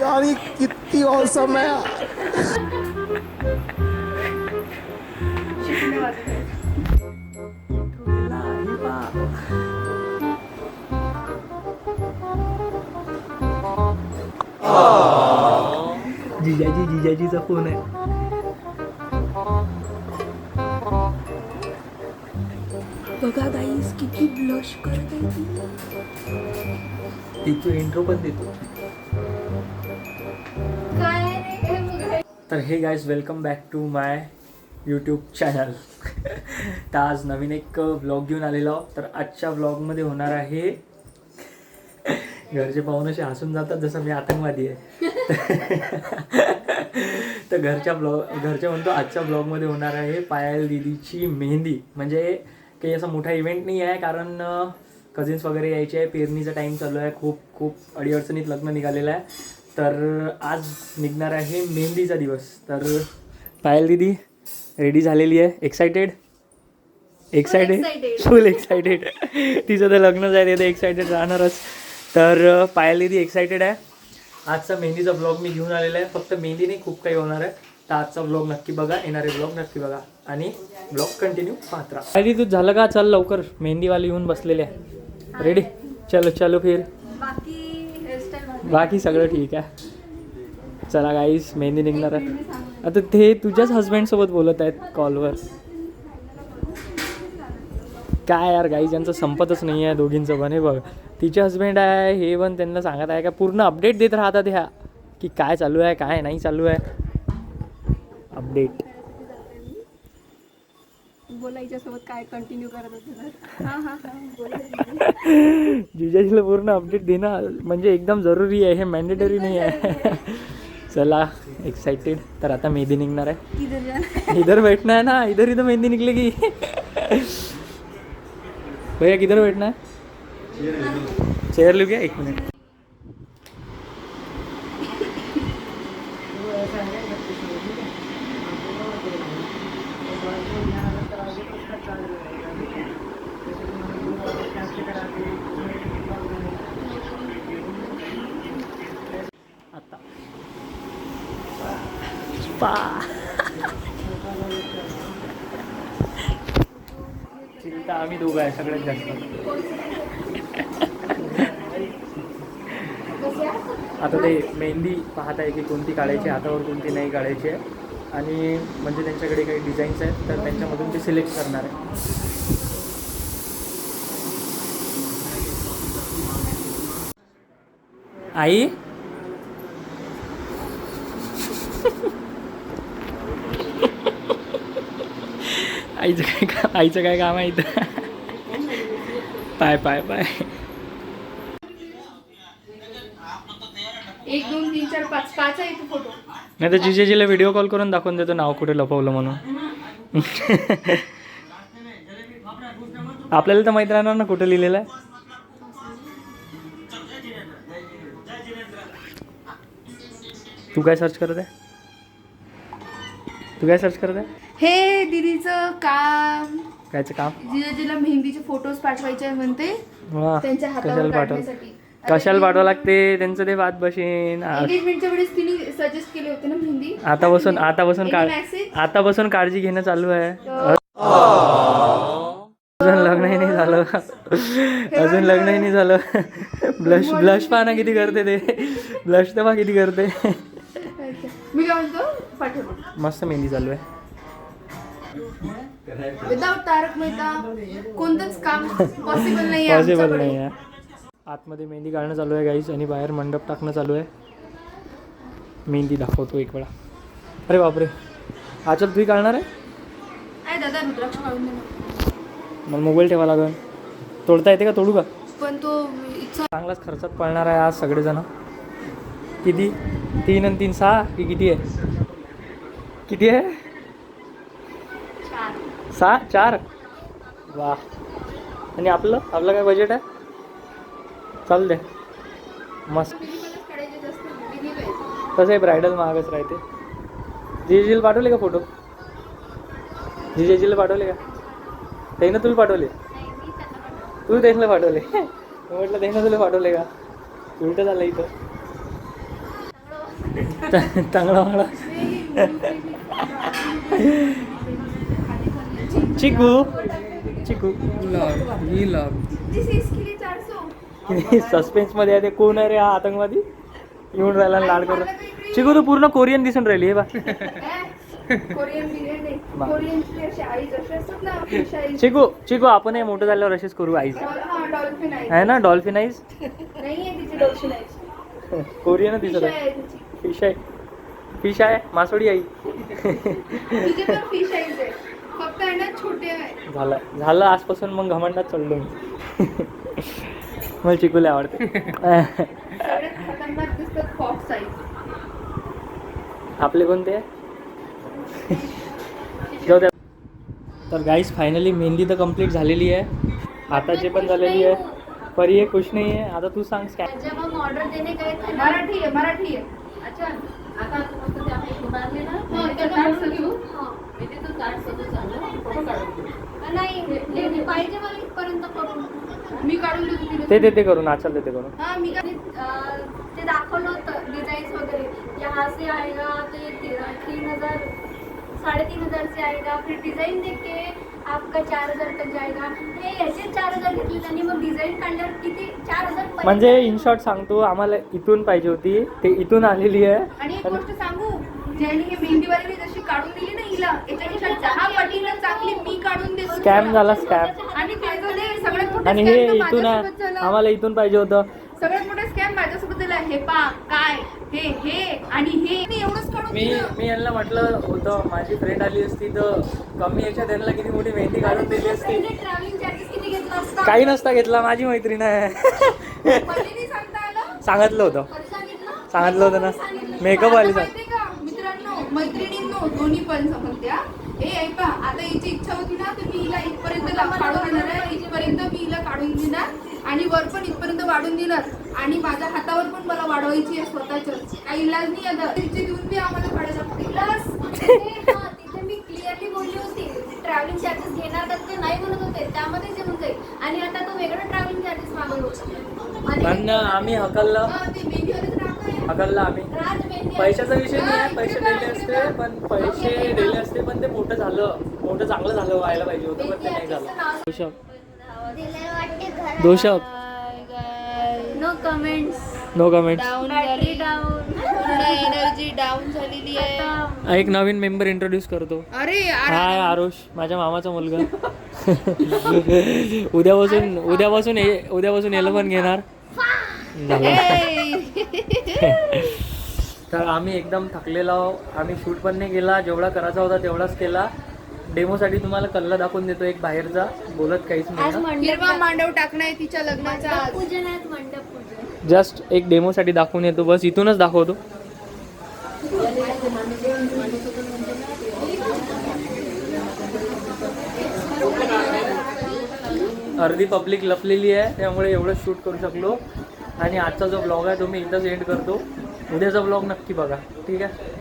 यार ये कितनी औसम है यार. जिजाजीचा फोन आहे. बघा गाईस किती ब्लश करत आहे ती. तिची इंट्रो पण देतो. तर hey guys welcome back to my YouTube channel. तर आज नवीन एक व्लॉग घेऊन आलेलो. तर आजच्या व्लॉगमध्ये होणार आहे, घरचे पाहून असे हसून जातात जसं मी आतंकवादी आहे. तर घरचे म्हणतो आजच्या ब्लॉगमध्ये होणार आहे पायल दीदीची मेहंदी. म्हणजे काही असा मोठा इव्हेंट नाही आहे, कारण कझिन्स वगैरे यायचे आहे. पेरणीचा टाईम चालू आहे. खूप अडीअडचणीत लग्न निघालेलं आहे. तर आज निघणार आहे मेहंदीचा दिवस. तर पायल दीदी रेडी झालेली आहे. एक्सायटेड फुल एक्सायटेड. तिचं तर लग्न जायचं तर एक्सायटेड राहणारच. तर पायल दीदी एक्सायटेड आहे. आजचा मेहंदीचा ब्लॉग मी घेऊन आलेला आहे. फक्त मेहंदी नाही, खूप काही होणार आहे. तर आजचा ब्लॉग नक्की बघा, येणारे ब्लॉग नक्की बघा आणि ब्लॉग कंटिन्यू पाहत राहा. पायल दीदी तू झालं का? चल लवकर, मेहंदीवाली येऊन बसलेले आहे. रेडी? चलो फिर. बाकी सगळं ठीक आहे. चला गाईस, मेहंदी निघणार आहे. आता ते तुझ्याच हस्बंडसोबत बोलत आहेत कॉलवर. काय यार गाईज, यांचं संपतच नाही आहे दोघींचं पण. हे बघ, तिचे हस्बंड आहे, हे पण त्यांना सांगत आहे का पूर्ण अपडेट देत राहतात ह्या, की काय चालू आहे काय नाही चालू आहे. अपडेट बोलायच्या सोबत काय कंटिन्यू करत होते. जिजाजीला पूर्ण अपडेट देणं म्हणजे एकदम जरुरी आहे. हे मॅन्डेटरी नाही आहे. चला एक्साइटेड. तर आता मेहंदी निघणार आहे. इधर बैठना है ना, इधर मेहंदी निकलेगी. भैया किधर बैठना है? चेयर लू क्या? एक मिनट. आता चिंता आम्ही दोघं आहे सगळ्यात जास्त. आता ते मेहंदी पाहत आहे की कोणती काढायची, हातावर कोणती नाही काढायची आहे. आणि म्हणजे त्यांच्याकडे काही डिझाईन्स आहेत, तर त्यांच्यामधून ते सिलेक्ट करणार आहे. आई आईचं काय काम आहे इथं? पाय 1 2 3 4 5 5 आहे तो फोटो. नाही तर जिजेजीला व्हिडिओ कॉल करून दाखवून देतो नाव कुठे लपवलं म्हणून. आपल्याला तर माहीत राहणार ना कुठं लिहिलेलं आहे. तू काय सर्च करत आहे? हे दीदीचं काम. कायचं काम? जिजाजीला मेहंदीचे फोटोज पाठवायचे आहे म्हणते. वा, त्यांच्या हातावर काढण्यासाठी. कशाला पाठवावं लागते त्यांचं ते बात बशीन. एंगेजमेंटच्या वेळेस तिने सजेस्ट केले होते ना मेहंदी. आता बसून काळजी घेणं चालू आहे. अजून लग्नही नाही झालं. ब्लश पाहना किती करते ते. ब्लश तर पहा किती करते. मी काय म्हणतो, पाठवतो. मस्त मेहंदी चालू आहे. विदाउट तारक मेहता कोणतंच काम पॉसिबल नाही आहे. आतमध्ये मेहंदी काढणं चालू आहे गाईज, आणि बाहेर मंडप टाकणं चालू आहे. मेहंदी दाखवतो एक वेळा. अरे बापरे, आचल तुम्ही काढणार आहे? दादा रुद्राक्ष काढून दे. मला मोबाईल ठेवा लागेल. तोडता येते का? तोडू का? पण तो चांगलाच खर्चात पडणार आहे आज सगळेजण. किती? 3 आणि 3 6 की किती आहे? किती आहे? 4. वा. आणि आपलं काय बजेट आहे? चालू दे, मस्त. तसं आहे, ब्रायडल महागच राहते. जिजेजीला पाठवले का फोटो? जिजेजीला पाठवले का? त्यानं तुला पाठवले? तू त्यांना पाठवले म्हटलं त्यांना तुला पाठवले का उलट झालं इथं चांगला वांगडा चिकू चिकू सस्पेन्स मध्ये आहे ते कोण आहे रे हा आतंकवादी येऊन राहिला लाड करून चिकू तू पूर्ण कोरियन दिसून राहिली हे बा चिकू चिकू आपण हे मोठं झाल्यावर असेच करू आईज आहे ना डॉल्फिन आईज कोरियन दिसत आहे फिश आहे फिश आहे मासोडी आई झालं झालं आजपासून मग घमंडात चढलो मी मला चिकूला आवडते आपले कोणते जाऊ द्या तर गाईस फायनली मेहंदी तर कंप्लीट झालेली आहे हाताची पण झालेली आहे परी ये खुश नहीं है आता तू सांग स्कॅन जब हम ऑर्डर देने गए थे मराठी है अच्छा आता फक्त ते आपले उभारले ना ते कार्ड घेऊ मी ते तो कार्ड सगळं चालू फोटो काढून नाही ते पाहिजे मला इथपर्यंत करून मी काढून देतो ते करून आचल ते करून हां मी ते दाखवलं होतं डिझाईन्स वगैरे यहाँ से आएगा तो ये 3,000 3,500 से आएगा फिर डिज़ाइन देख के आपका 4,000 तक जाएगा हे याचे 4,000 घेतले त्यांनी मग डिझाईन काढल्यावर किती 4,000 म्हणजे इन शॉर्ट सांगतो आम्हाला इथून पाहिजे होती ते इथून आलेली आहे आणि एक गोष्ट सांगू ज्याने हे मेहंदीवालीने जशी काढून दिली ना हिला याच्यापेक्षा 10 पटीनं चांगली मी काढून देतो स्कॅम झाला स्कॅम आणि त्याचं ते सगळ्यात मोठं आणि हे इथून आम्हाला इथून पाहिजे होतं सगळ्यात मोठा स्कॅम माझ्यासोबत झाला हे पा काय हे आणि हे एवढंच काढून मी यांना म्हटलं होतं माझी फ्रेंड आली असती तर कमी याच्यात त्यांना किती मोठी मेहंदी काढून दिली असती ट्रॅव्हलिंग चार्जेस किती घेतला असता काही नसता घेतला माझी मैत्रीण आहे पहिली सांगता आलं सांगितलं होतं सांगितलं होतं ना मेकअप वाली सांग मित्रांनो मैत्रिणींनो दोन्ही पण समजत्या हे ऐका आता हिची इच्छा होती ना तर मी हिला इथपर्यंत काढून देणार आहे इथपर्यंत मी हिला काढून देणार आणि वर पण इथपर्यंत वाढून देणार आणि माझ्या हातावर पण मला वाढवायची आहे स्वतःच काही इलाज नाही आता तिचे देऊन बी आम्हाला काढायला लागते प्लस तिथे मी क्लिअरली बोलली होती ट्रॅव्हलिंग चार्जेस घेणार तर ते नाही म्हणत होते त्यामध्येच येऊन जाईल आणि आता तो वेगळं ट्रॅव्हलिंग चार्जेस मागत होता पण आम्ही हकललं आम्ही पैशाचा विषय नाही आहे पैसे दिले असते पण ते मोठं चांगलं झालं व्हायला पाहिजे होतं पण ते नाही झालं दोषक नो कमेंट्स एनर्जी डाऊन झालेली आहे एक नवीन मेंबर इंट्रोड्यूस करतो अरे हाय आरुष माझ्या मामाचा मुलगा उद्यापासून याला पण घेणार झालं तर आम्ही एकदम थकलेलो आम्ही शूट पण नाही केला जेवढा करायचा होता तेवढाच केला डेमोसाठी तुम्हाला कल्ला दाखवून देतो एक बाहेरचा बोलत काहीच नाही मांडव टाकणं आहे तिच्या लग्नाचा पूजन आहे मंडप पूजन जस्ट एक डेमोसाठी दाखवून येतो बस इथूनच दाखवतो अर्धी पब्लिक लपलेली आहे त्यामुळे एवढं शूट करू शकलो आणि आजचा जो ब्लॉग आहे तो मी इथंच एंड करतो उद्याचा ब्लॉग नक्की बघा ठीक आहे